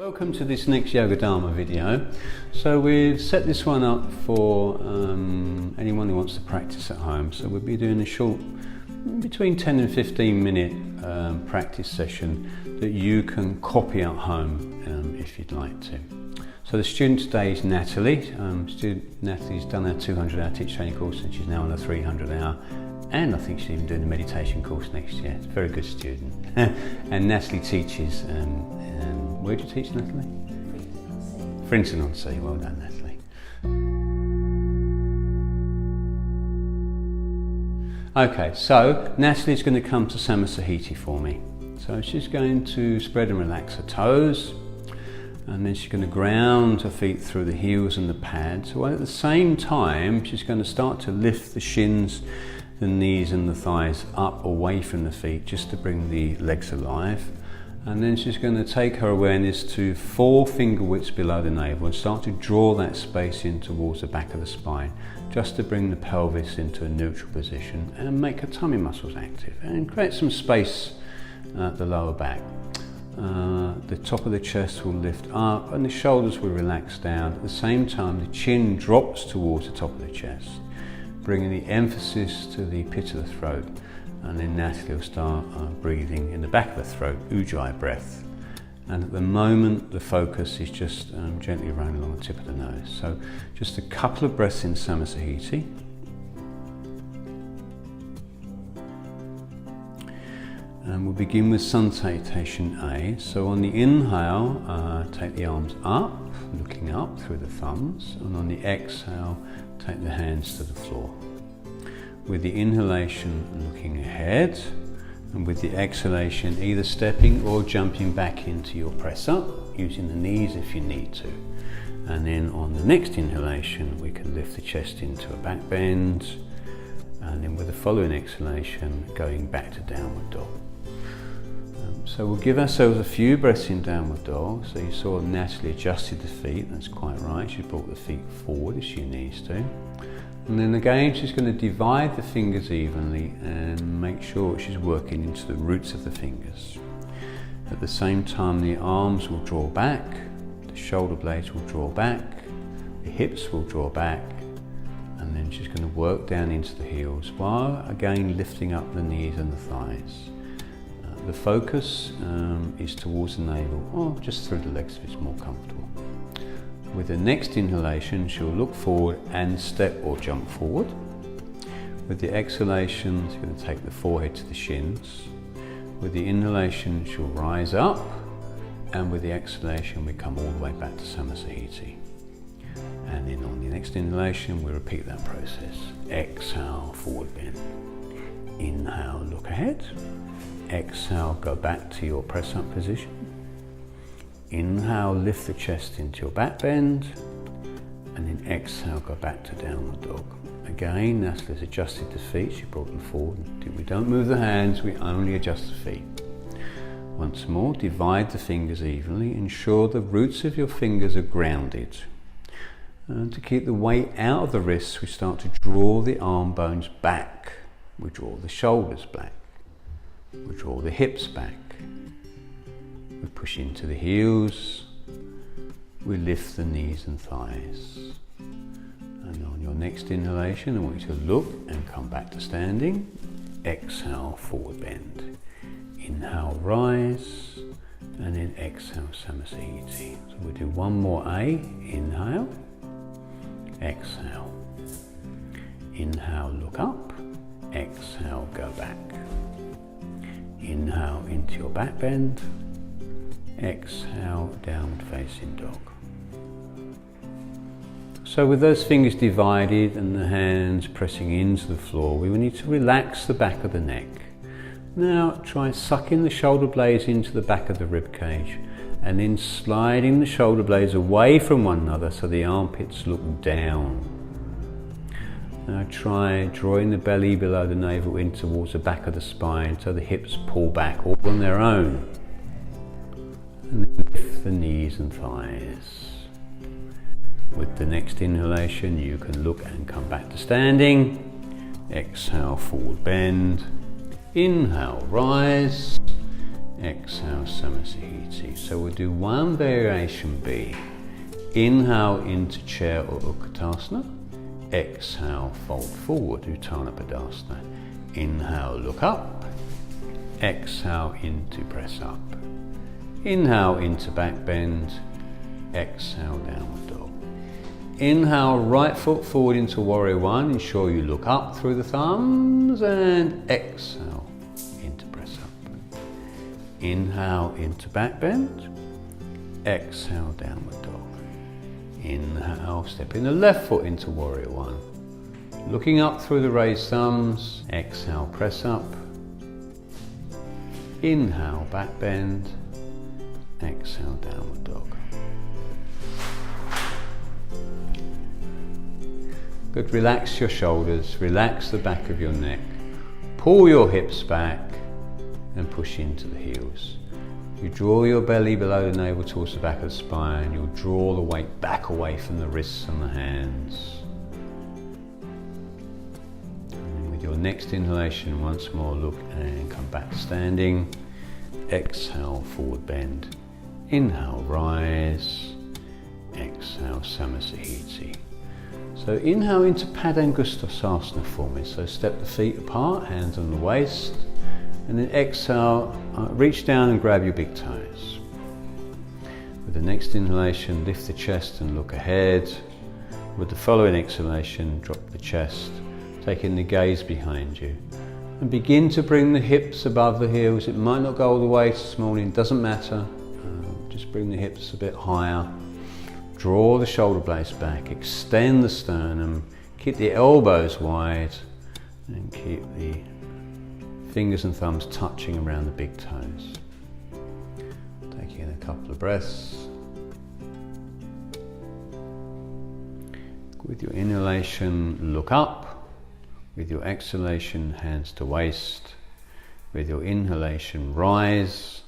Welcome to this next Yoga Dharma video. So we've set this one up for anyone who wants to practice at home. So we'll be doing a short, between 10 and 15 minute practice session that you can copy at home if you'd like to. So the student today is Natalie. Natalie's done her 200 hour teacher training course and she's now on a 300 hour. And I think she's even doing the meditation course next year. It's a very good student. And Natalie teaches, where do you teach, Natalie? Southend-on-Sea. Well done, Natalie. Okay, so Natalie's going to come to Samasahiti for me. So she's going to spread and relax her toes, and then she's going to ground her feet through the heels and the pads, while at the same time she's going to start to lift the shins, the knees and the thighs up away from the feet just to bring the legs alive. And then she's going to take her awareness to 4 finger widths below the navel and start to draw that space in towards the back of the spine, just to bring the pelvis into a neutral position and make her tummy muscles active and create some space at the lower back. The top of the chest will lift up and the shoulders will relax down. At the same time, the chin drops towards the top of the chest, bringing the emphasis to the pit of the throat. And then Natalie will start breathing in the back of the throat, Ujjayi breath. And at the moment, the focus is just gently running along the tip of the nose. So just a couple of breaths in Samasahiti. And we'll begin with Sun Salutation A. So on the inhale, take the arms up, looking up through the thumbs. And on the exhale, take the hands to the floor. With the inhalation, looking ahead, and with the exhalation, either stepping or jumping back into your press up, using the knees if you need to. And then on the next inhalation, we can lift the chest into a back bend, and then with the following exhalation, going back to downward dog. So we'll give ourselves a few breaths in downward dog. So you saw Natalie adjusted the feet, that's quite right. She brought the feet forward as she needs to. And then again, she's going to divide the fingers evenly and make sure she's working into the roots of the fingers. At the same time, the arms will draw back, the shoulder blades will draw back, the hips will draw back, and then she's going to work down into the heels while again lifting up the knees and the thighs. The focus is towards the navel or just through the legs if it's more comfortable. With the next inhalation, she'll look forward and step or jump forward. With the exhalation, she's going to take the forehead to the shins. With the inhalation, she'll rise up, and with the exhalation, we come all the way back to Samasahiti. And then on the next inhalation, we repeat that process. Exhale, forward bend. Inhale, look ahead. Exhale, go back to your press up position. Inhale, lift the chest into your back bend, and then exhale, go back to downward dog. Again, Natalie's adjusted the feet, she brought them forward. We don't move the hands, we only adjust the feet. Once more, divide the fingers evenly, ensure the roots of your fingers are grounded. And to keep the weight out of the wrists, we start to draw the arm bones back. We draw the shoulders back. We draw the hips back. We push into the heels, we lift the knees and thighs. And on your next inhalation, I want you to look and come back to standing. Exhale, forward bend. Inhale, rise, and then exhale, Samasahiti. So we'll do one more A. Inhale, exhale. Inhale, look up, exhale, go back. Inhale into your back bend. Exhale, downward facing dog. So with those fingers divided and the hands pressing into the floor, we will need to relax the back of the neck. Now try sucking the shoulder blades into the back of the rib cage and then sliding the shoulder blades away from one another so the armpits look down. Now try drawing the belly below the navel in towards the back of the spine so the hips pull back all on their own. And then lift the knees and thighs. With the next inhalation, you can look and come back to standing. Exhale, forward bend. Inhale, rise. exhale, Samasahiti. So we'll do one variation B. Inhale into chair or Utkatasana. Exhale, fold forward, Utthana Padasana. Inhale, look up. Exhale, into press up. Inhale into back bend. Exhale, downward dog. Inhale, right foot forward into warrior one. Ensure you look up through the thumbs and exhale into press up. Inhale into back bend. Exhale, downward dog. Inhale, stepping the left foot into warrior one. Looking up through the raised thumbs. Exhale, press up. Inhale, back bend. Exhale, downward dog. Good, relax your shoulders, relax the back of your neck. Pull your hips back and push into the heels. You draw your belly below the navel towards the back of the spine. You'll draw the weight back away from the wrists and the hands. And with your next inhalation, once more look and come back to standing. Exhale, forward bend. Inhale, rise. Exhale, Samasahiti. So inhale into Padangusthasana for me. So step the feet apart, hands on the waist. And then exhale, reach down and grab your big toes. With the next inhalation, lift the chest and look ahead. With the following exhalation, drop the chest, taking the gaze behind you. And begin to bring the hips above the heels. It might not go all the way this morning, doesn't matter. Just bring the hips a bit higher. Draw the shoulder blades back, extend the sternum, keep the elbows wide and keep the fingers and thumbs touching around the big toes. Taking in a couple of breaths. With your inhalation, look up. With your exhalation, hands to waist. With your inhalation, rise.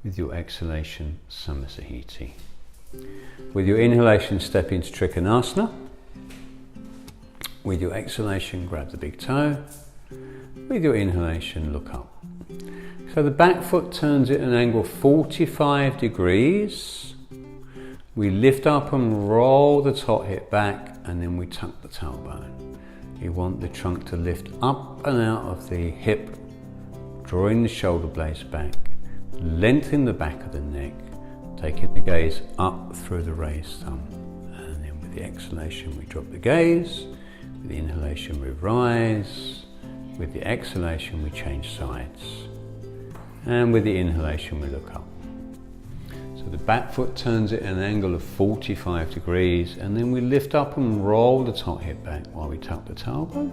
With your exhalation, Samasahiti. With your inhalation, step into Trikonasana. With your exhalation, grab the big toe. With your inhalation, look up. So the back foot turns at an angle 45 degrees. We lift up and roll the top hip back, and then we tuck the tailbone. You want the trunk to lift up and out of the hip, drawing the shoulder blades back, lengthen the back of the neck, taking the gaze up through the raised thumb. And then with the exhalation, we drop the gaze. With the inhalation, we rise. With the exhalation, we change sides. And with the inhalation, we look up. So the back foot turns at an angle of 45 degrees, and then we lift up and roll the top hip back while we tuck the tailbone.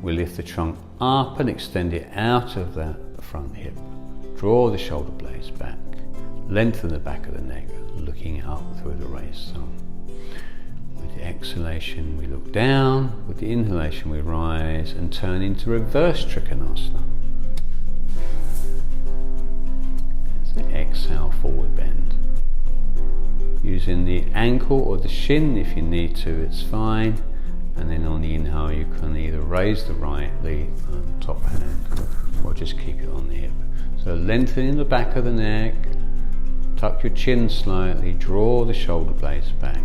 We lift the trunk up and extend it out of the front hip. Draw the shoulder blades back. Lengthen the back of the neck, looking up through the raised thumb. With the exhalation, we look down. With the inhalation, we rise and turn into reverse Trikonasana. So exhale, forward bend. Using the ankle or the shin if you need to, it's fine. And then on the inhale, you can either raise the right, the top hand, or just keep it on the hip. So lengthening the back of the neck. Tuck your chin slightly, draw the shoulder blades back.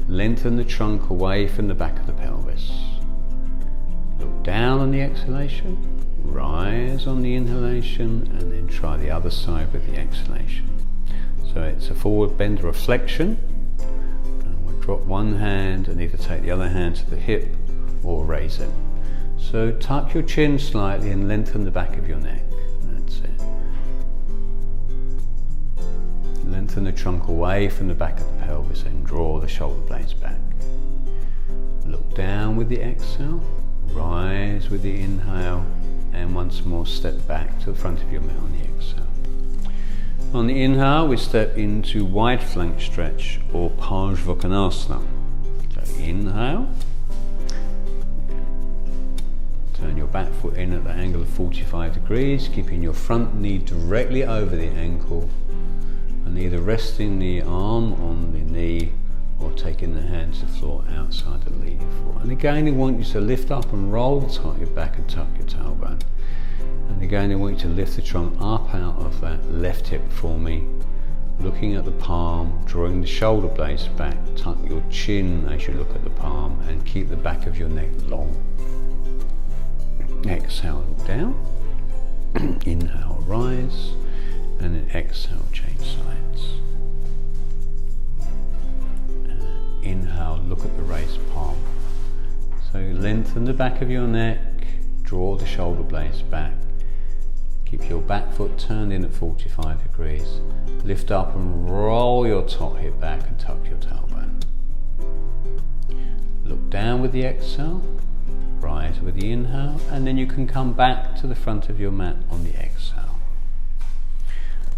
Lengthen the trunk away from the back of the pelvis. Look down on the exhalation, rise on the inhalation, and then try the other side with the exhalation. So it's a forward bend or a flexion. And we'll drop one hand and either take the other hand to the hip or raise it. So tuck your chin slightly and lengthen the back of your neck. That's it. Lengthen the trunk away from the back of the pelvis and draw the shoulder blades back. Look down with the exhale, rise with the inhale, and once more step back to the front of your mat on the exhale. On the inhale, we step into wide flank stretch or Parsvakonasana. So inhale, turn your back foot in at the angle of 45 degrees, keeping your front knee directly over the ankle, and either resting the arm on the knee or taking the hands to the floor outside the leading foot. And again, I want you to lift up and roll the top of your back and tuck your tailbone. And again, I want you to lift the trunk up out of that left hip for me, looking at the palm, drawing the shoulder blades back, tuck your chin as you look at the palm, and keep the back of your neck long. Exhale, look down. Inhale, rise, and then exhale, change sides. Inhale, look at the raised palm. So lengthen the back of your neck, draw the shoulder blades back. Keep your back foot turned in at 45 degrees. Lift up and roll your top hip back and tuck your tailbone. Look down with the exhale, rise with the inhale, and then you can come back to the front of your mat on the exhale.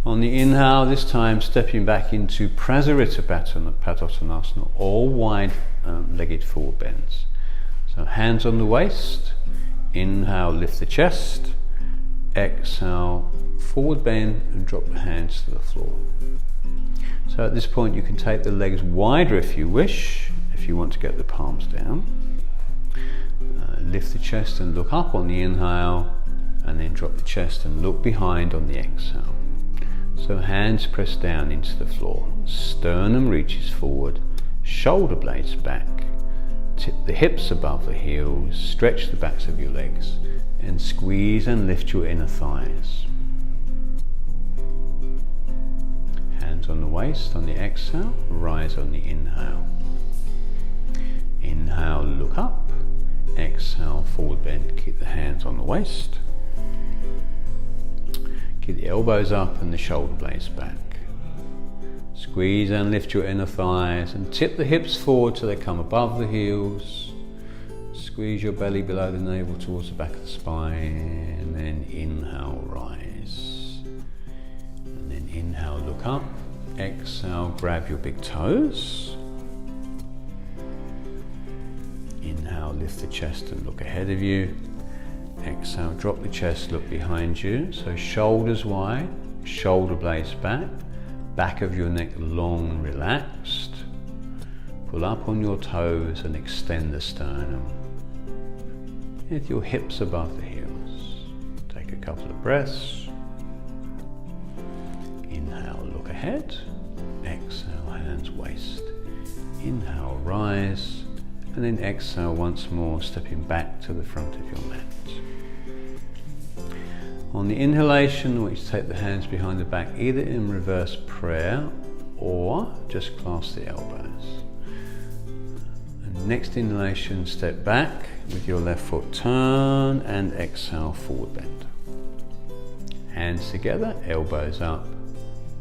On the inhale, this time stepping back into Prasarita Padottanasana, all wide-legged forward bends. So hands on the waist, inhale, lift the chest, exhale, forward bend and drop the hands to the floor. So at this point you can take the legs wider if you wish, if you want to get the palms down. Lift the chest and look up on the inhale, and then drop the chest and look behind on the exhale. So hands press down into the floor, sternum reaches forward, shoulder blades back, tip the hips above the heels, stretch the backs of your legs, and squeeze and lift your inner thighs. Hands on the waist on the exhale, rise on the inhale. Inhale, look up. Exhale, forward bend, keep the hands on the waist. Keep the elbows up and the shoulder blades back. Squeeze and lift your inner thighs and tip the hips forward till they come above the heels. Squeeze your belly below the navel towards the back of the spine, and then inhale, rise. And then inhale, look up. Exhale, grab your big toes. Inhale, lift the chest and look ahead of you. Exhale, drop the chest, look behind you. So shoulders wide, shoulder blades back, back of your neck long and relaxed. Pull up on your toes and extend the sternum. With your hips above the heels. Take a couple of breaths. Inhale, look ahead. Exhale, hands waist. Inhale, rise. And then exhale once more, stepping back to the front of your mat. On the inhalation, I want you to take the hands behind the back, either in reverse prayer or just clasp the elbows. And next inhalation, step back with your left foot, turn and exhale, forward bend. Hands together, elbows up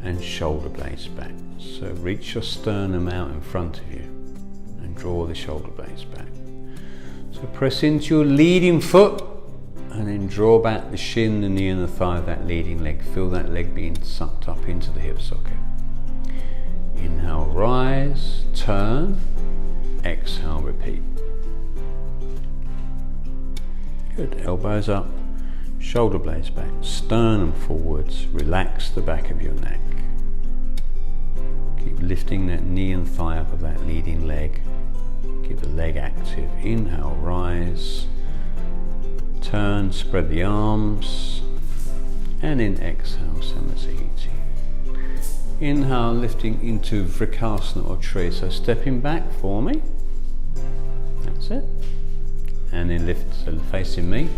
and shoulder blades back. So reach your sternum out in front of you and draw the shoulder blades back. So press into your leading foot and then draw back the shin and the inner thigh of that leading leg. Feel that leg being sucked up into the hip socket. Inhale, rise, turn, exhale, repeat. Good, elbows up, shoulder blades back, sternum forwards, relax the back of your neck. Keep lifting that knee and thigh up of that leading leg. Keep the leg active. Inhale, rise, turn, spread the arms, and then exhale, Samasahiti. Inhale, lifting into Vrikasana or tree. So stepping back for me. That's it. And then lift, so facing me,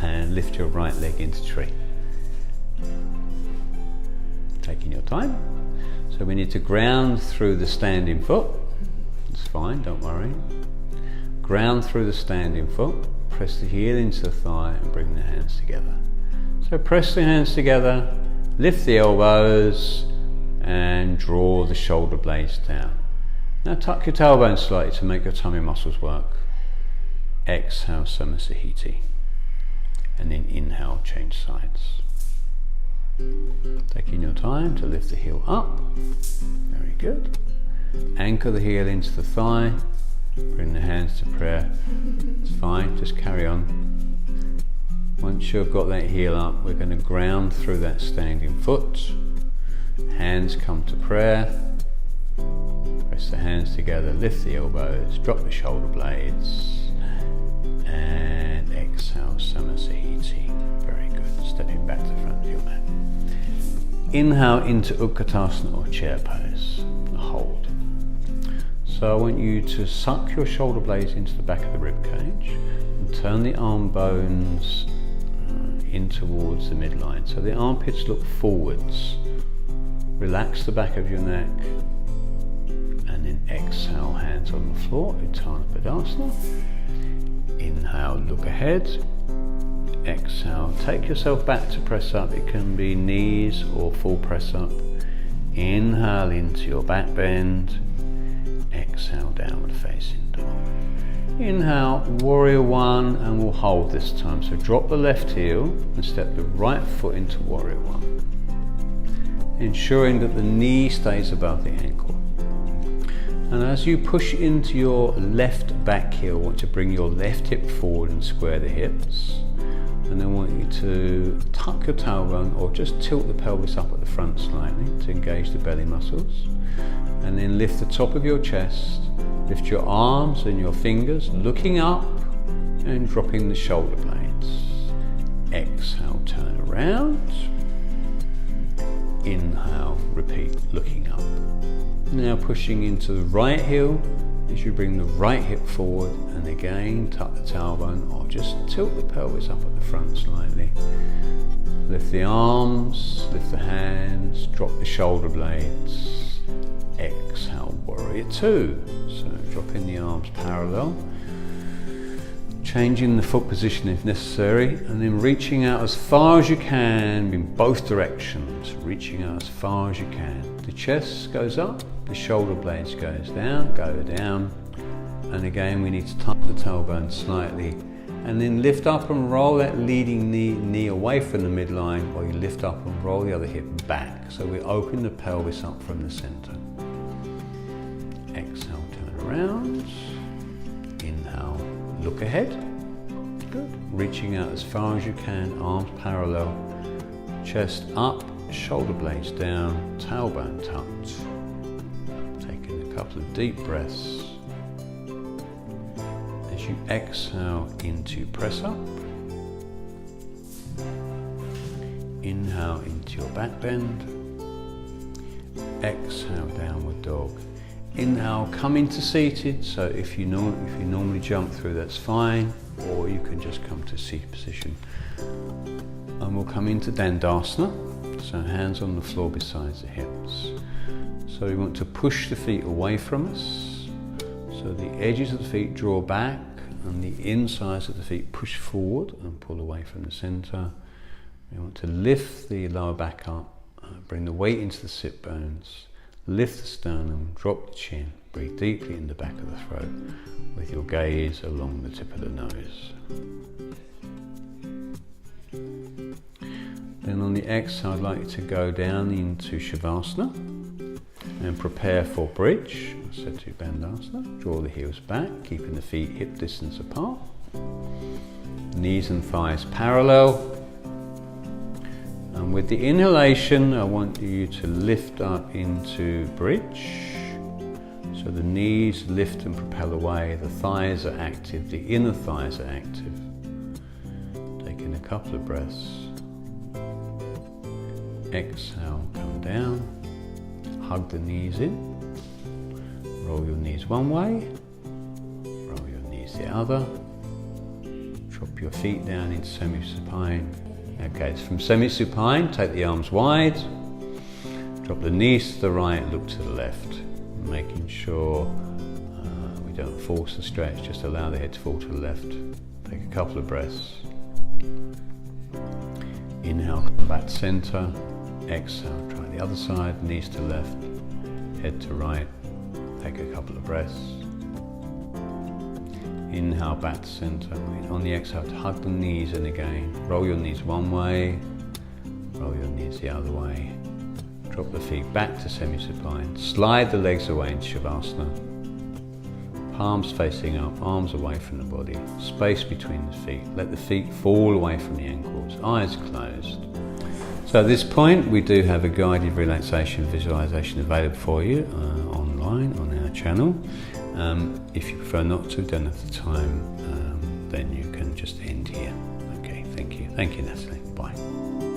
and lift your right leg into tree. Taking your time. So we need to ground through the standing foot. It's fine, don't worry. Ground through the standing foot. Press the heel into the thigh and bring the hands together. So press the hands together, lift the elbows, and draw the shoulder blades down. Now tuck your tailbone slightly to make your tummy muscles work. Exhale, Samasahiti. And then inhale, change sides. Taking your time to lift the heel up. Very good. Anchor the heel into the thigh. Bring the hands to prayer. It's fine, just carry on. Once you've got that heel up, we're going to ground through that standing foot. Hands come to prayer. Press press the hands together, lift the elbows, drop the shoulder blades, and exhale, Samasahiti. Very good. Stepping back to the front of your mat. Inhale into Utkatasana or chair pose. Hold. So I want you to suck your shoulder blades into the back of the rib cage and turn the arm bones in towards the midline. So the armpits look forwards. Relax the back of your neck, and then exhale, hands on the floor, Utthana Padasana. Inhale, look ahead. Exhale, take yourself back to press up. It can be knees or full press up. Inhale into your back bend. Exhale, downward facing dog. Inhale, warrior one, and we'll hold this time. So drop the left heel and step the right foot into warrior one, ensuring that the knee stays above the ankle. And as you push into your left back heel, I want to bring your left hip forward and square the hips. And then I want you to tuck your tailbone or just tilt the pelvis up at the front slightly to engage the belly muscles. And then lift the top of your chest, lift your arms and your fingers, looking up and dropping the shoulder blades. Exhale, turn around. Inhale, repeat, looking up. Now pushing into the right heel as you bring the right hip forward, and again tuck the tailbone or just tilt the pelvis up at the front slightly. Lift the arms, lift the hands, drop the shoulder blades. Exhale, warrior two. So dropping the arms parallel, changing the foot position if necessary, and then reaching out as far as you can in both directions, reaching out as far as you can. The chest goes up, the shoulder blades goes down, go down, and again we need to tuck the tailbone slightly, and then lift up and roll that leading knee away from the midline, while you lift up and roll the other hip back, so we open the pelvis up from the center. Exhale, turn around. Inhale, look ahead. Good. Reaching out as far as you can, arms parallel, chest up, shoulder blades down, tailbone tucked. Taking a couple of deep breaths. As you exhale into press up. Inhale into your back bend. Exhale, downward dog. Inhale, come into seated, so if you normally jump through, that's fine, or you can just come to seated position. And we'll come into Dandasana, so hands on the floor beside the hips. So we want to push the feet away from us, so the edges of the feet draw back and the insides of the feet push forward and pull away from the center. We want to lift the lower back up, bring the weight into the sit bones. Lift the sternum, drop the chin, breathe deeply in the back of the throat with your gaze along the tip of the nose. Then on the exhale, I'd like you to go down into Shavasana and prepare for bridge, Setu Bandhasana. Draw the heels back, keeping the feet hip distance apart. Knees and thighs parallel. And with the inhalation, I want you to lift up into bridge. So the knees lift and propel away, the thighs are active, the inner thighs are active. Taking a couple of breaths. Exhale, come down, hug the knees in. Roll your knees one way, roll your knees the other. Drop your feet down into semi-supine. Okay, so from semi-supine, take the arms wide, drop the knees to the right, look to the left, making sure we don't force the stretch, just allow the head to fall to the left. Take a couple of breaths. Inhale, come back to center. Exhale, try the other side, knees to left, head to right. Take a couple of breaths. Inhale, back to center. On the exhale, to hug the knees in again. Roll your knees one way, roll your knees the other way. Drop the feet back to semi-supine. Slide the legs away into Shavasana. Palms facing up, arms away from the body. Space between the feet. Let the feet fall away from the ankles. Eyes closed. So at this point, we do have a guided relaxation visualization available for you online. online on our channel. If you prefer not to, don't have the time, then you can just end here. Okay, thank you. Thank you, Natalie. Bye.